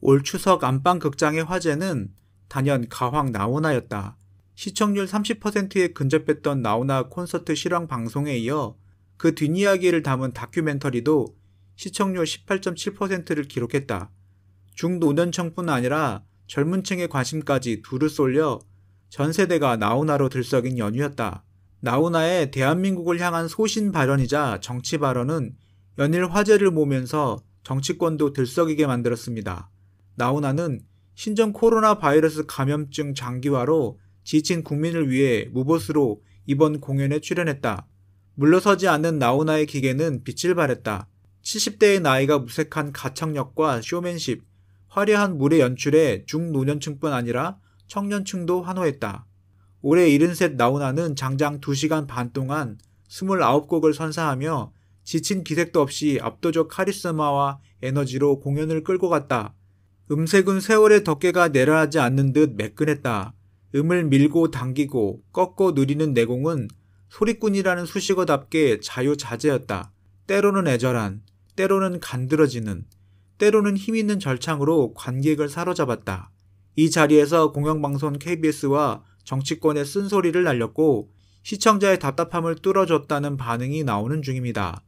올 추석 안방극장의 화제는 단연 가황 나훈아였다. 시청률 30%에 근접했던 나훈아 콘서트 실황 방송에 이어 그 뒷이야기를 담은 다큐멘터리도 시청률 18.7%를 기록했다. 중노년층뿐 아니라 젊은 층의 관심까지 두루 쏠려 전 세대가 나훈아로 들썩인 연휴였다. 나훈아의 대한민국을 향한 소신 발언이자 정치 발언은 연일 화제를 모으면서 정치권도 들썩이게 만들었습니다. 나훈아는 신종 코로나 바이러스 감염증 장기화로 지친 국민을 위해 무보수로 이번 공연에 출연했다. 물러서지 않는 나훈아의 기계는 빛을 발했다. 70대의 나이가 무색한 가창력과 쇼맨십, 화려한 무대 연출에 중노년층뿐 아니라 청년층도 환호했다. 올해 73 나훈아는 장장 2시간 반 동안 29곡을 선사하며 지친 기색도 없이 압도적 카리스마와 에너지로 공연을 끌고 갔다. 음색은 세월의 덮개가 내려하지 않는 듯 매끈했다. 음을 밀고 당기고 꺾고 누리는 내공은 소리꾼이라는 수식어답게 자유자재였다. 때로는 애절한, 때로는 간드러지는, 때로는 힘있는 절창으로 관객을 사로잡았다. 이 자리에서 공영방송 KBS와 정치권의 쓴소리를 날렸고 시청자의 답답함을 뚫어줬다는 반응이 나오는 중입니다.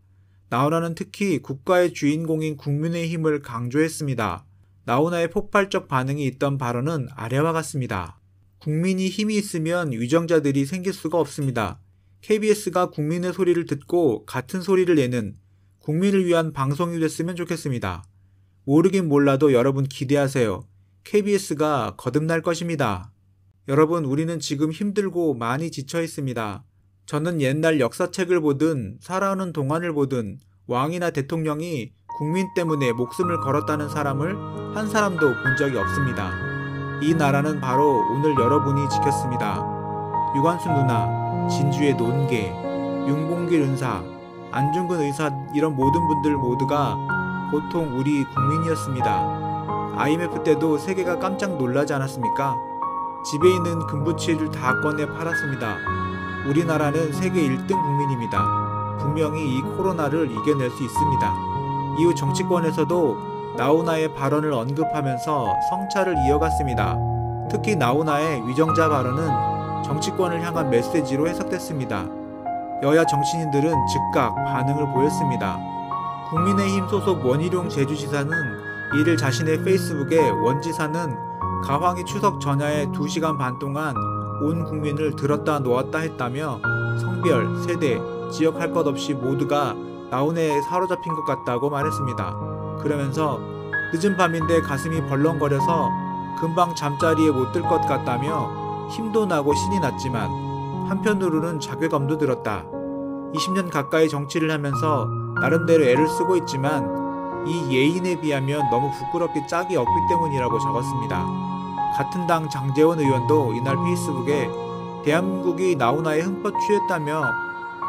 나훈아는 특히 국가의 주인공인 국민의힘을 강조했습니다. 나훈아의 폭발적 반응이 있던 발언은 아래와 같습니다. 국민이 힘이 있으면 위정자들이 생길 수가 없습니다. KBS가 국민의 소리를 듣고 같은 소리를 내는 국민을 위한 방송이 됐으면 좋겠습니다. 모르긴 몰라도 여러분 기대하세요. KBS가 거듭날 것입니다. 여러분, 우리는 지금 힘들고 많이 지쳐 있습니다. 저는 옛날 역사책을 보든 살아오는 동안을 보든 왕이나 대통령이 국민 때문에 목숨을 걸었다는 사람을 한 사람도 본 적이 없습니다. 이 나라는 바로 오늘 여러분이 지켰습니다. 유관순 누나, 진주의 논계, 윤봉길 은사, 안중근 의사 이런 모든 분들 모두가 보통 우리 국민이었습니다. IMF 때도 세계가 깜짝 놀라지 않았습니까? 집에 있는 금부치를 다 꺼내 팔았습니다. 우리나라는 세계 1등 국민입니다. 분명히 이 코로나를 이겨낼 수 있습니다. 이후 정치권에서도 나훈아의 발언을 언급하면서 성찰을 이어갔습니다. 특히 나훈아의 위정자 발언은 정치권을 향한 메시지로 해석됐습니다. 여야 정치인들은 즉각 반응을 보였습니다. 국민의힘 소속 원희룡 제주지사는 이를 자신의 페이스북에 원지사는 가황이 추석 전야에 2시간 반 동안 온 국민을 들었다 놓았다 했다며 성별, 세대, 지역 할 것 없이 모두가 나훈아에 사로잡힌 것 같다고 말했습니다. 그러면서 늦은 밤인데 가슴이 벌렁거려서 금방 잠자리에 못 들 것 같다며 힘도 나고 신이 났지만 한편으로는 자괴감도 들었다. 20년 가까이 정치를 하면서 나름대로 애를 쓰고 있지만 이 예인에 비하면 너무 부끄럽게 짝이 없기 때문이라고 적었습니다. 같은 당 장제원 의원도 이날 페이스북에 대한민국이 나훈아에 흠뻑 취했다며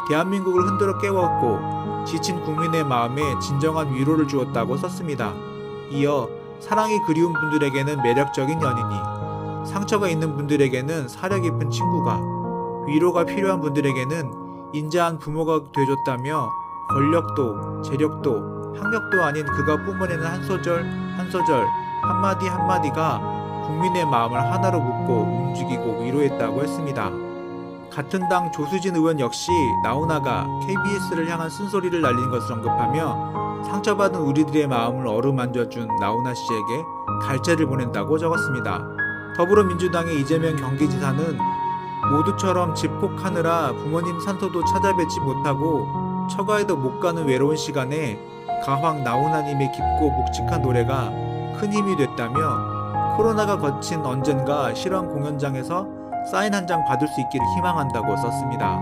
대한민국을 흔들어 깨웠고 지친 국민의 마음에 진정한 위로를 주었다고 썼습니다. 이어 사랑이 그리운 분들에게는 매력적인 연인이, 상처가 있는 분들에게는 사려 깊은 친구가, 위로가 필요한 분들에게는 인자한 부모가 돼줬다며 권력도, 재력도, 학력도 아닌 그가 뿜어내는 한 소절, 한 소절, 한마디 한마디가 국민의 마음을 하나로 묶고 움직이고 위로했다고 했습니다. 같은 당 조수진 의원 역시 나훈아가 KBS를 향한 쓴소리를 날린 것을 언급하며 상처받은 우리들의 마음을 어루만져준 나훈아 씨에게 갈채를 보낸다고 적었습니다. 더불어민주당의 이재명 경기지사는 모두처럼 집콕하느라 부모님 산소도 찾아뵙지 못하고 처가에도 못 가는 외로운 시간에 가황 나훈아님의 깊고 묵직한 노래가 큰 힘이 됐다며 코로나가 거친 언젠가 실황 공연장에서 사인 한 장 받을 수 있기를 희망한다고 썼습니다.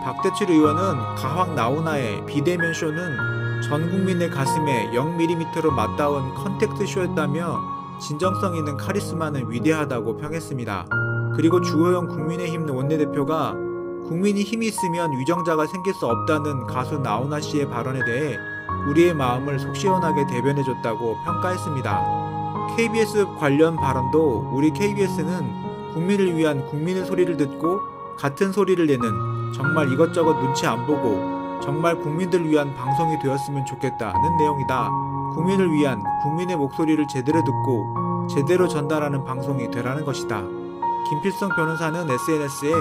박대출 의원은 가황 나훈아의 비대면 쇼는 전 국민의 가슴에 0mm로 맞닿은 컨택트 쇼였다며 진정성 있는 카리스마는 위대하다고 평했습니다. 그리고 주호영 국민의힘 원내대표가 국민이 힘이 있으면 위정자가 생길 수 없다는 가수 나훈아 씨의 발언에 대해 우리의 마음을 속 시원하게 대변해줬다고 평가했습니다. KBS 관련 발언도 우리 KBS는 국민을 위한 국민의 소리를 듣고 같은 소리를 내는 정말 이것저것 눈치 안 보고 정말 국민들을 위한 방송이 되었으면 좋겠다는 내용이다. 국민을 위한 국민의 목소리를 제대로 듣고 제대로 전달하는 방송이 되라는 것이다. 김필성 변호사는 SNS에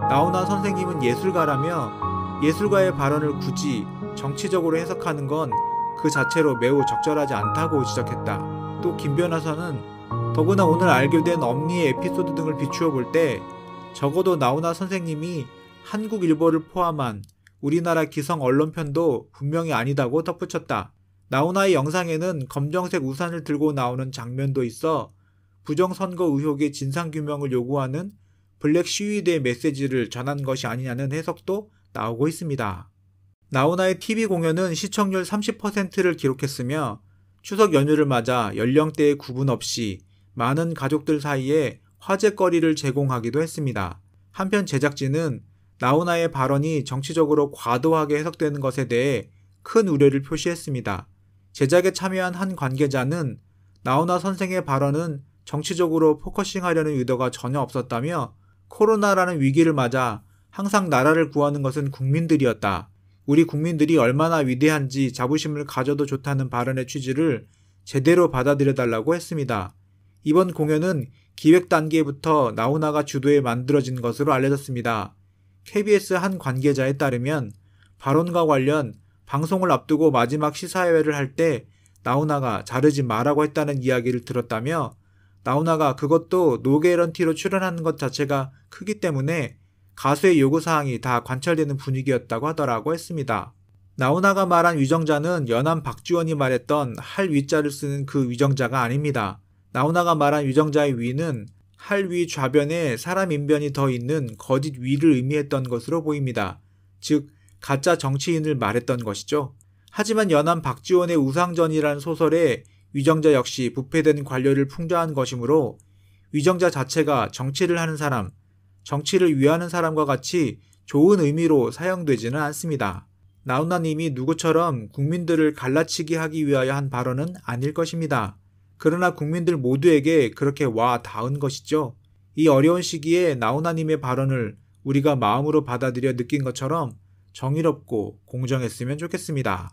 나훈아 선생님은 예술가라며 예술가의 발언을 굳이 정치적으로 해석하는 건 그 자체로 매우 적절하지 않다고 지적했다. 또 김 변호사는 더구나 오늘 알게 된 엄니의 에피소드 등을 비추어 볼 때 적어도 나훈아 선생님이 한국일보를 포함한 우리나라 기성 언론편도 분명히 아니다고 덧붙였다. 나훈아의 영상에는 검정색 우산을 들고 나오는 장면도 있어 부정선거 의혹의 진상규명을 요구하는 블랙 시위대의 메시지를 전한 것이 아니냐는 해석도 나오고 있습니다. 나훈아의 TV 공연은 시청률 30%를 기록했으며 추석 연휴를 맞아 연령대의 구분 없이 많은 가족들 사이에 화제거리를 제공하기도 했습니다. 한편 제작진은 나훈아의 발언이 정치적으로 과도하게 해석되는 것에 대해 큰 우려를 표시했습니다. 제작에 참여한 한 관계자는 나훈아 선생의 발언은 정치적으로 포커싱하려는 의도가 전혀 없었다며 코로나라는 위기를 맞아 항상 나라를 구하는 것은 국민들이었다. 우리 국민들이 얼마나 위대한지 자부심을 가져도 좋다는 발언의 취지를 제대로 받아들여달라고 했습니다. 이번 공연은 기획 단계부터 나훈아가 주도해 만들어진 것으로 알려졌습니다. KBS 한 관계자에 따르면 발언과 관련 방송을 앞두고 마지막 시사회를 할 때 나훈아가 자르지 마라고 했다는 이야기를 들었다며 나훈아가 그것도 노게런티로 출연하는 것 자체가 크기 때문에 가수의 요구사항이 다 관철되는 분위기였다고 하더라고 했습니다. 나훈아가 말한 위정자는 연암 박지원이 말했던 할 위자를 쓰는 그 위정자가 아닙니다. 나훈아가 말한 위정자의 위는 할 위 좌변에 사람 인변이 더 있는 거짓 위를 의미했던 것으로 보입니다. 즉 가짜 정치인을 말했던 것이죠. 하지만 연암 박지원의 우상전이라는 소설에 위정자 역시 부패된 관료를 풍자한 것이므로 위정자 자체가 정치를 하는 사람, 정치를 위하는 사람과 같이 좋은 의미로 사용되지는 않습니다. 나훈아님이 누구처럼 국민들을 갈라치기 하기 위하여 한 발언은 아닐 것입니다. 그러나 국민들 모두에게 그렇게 와 닿은 것이죠. 이 어려운 시기에 나훈아님의 발언을 우리가 마음으로 받아들여 느낀 것처럼 정의롭고 공정했으면 좋겠습니다.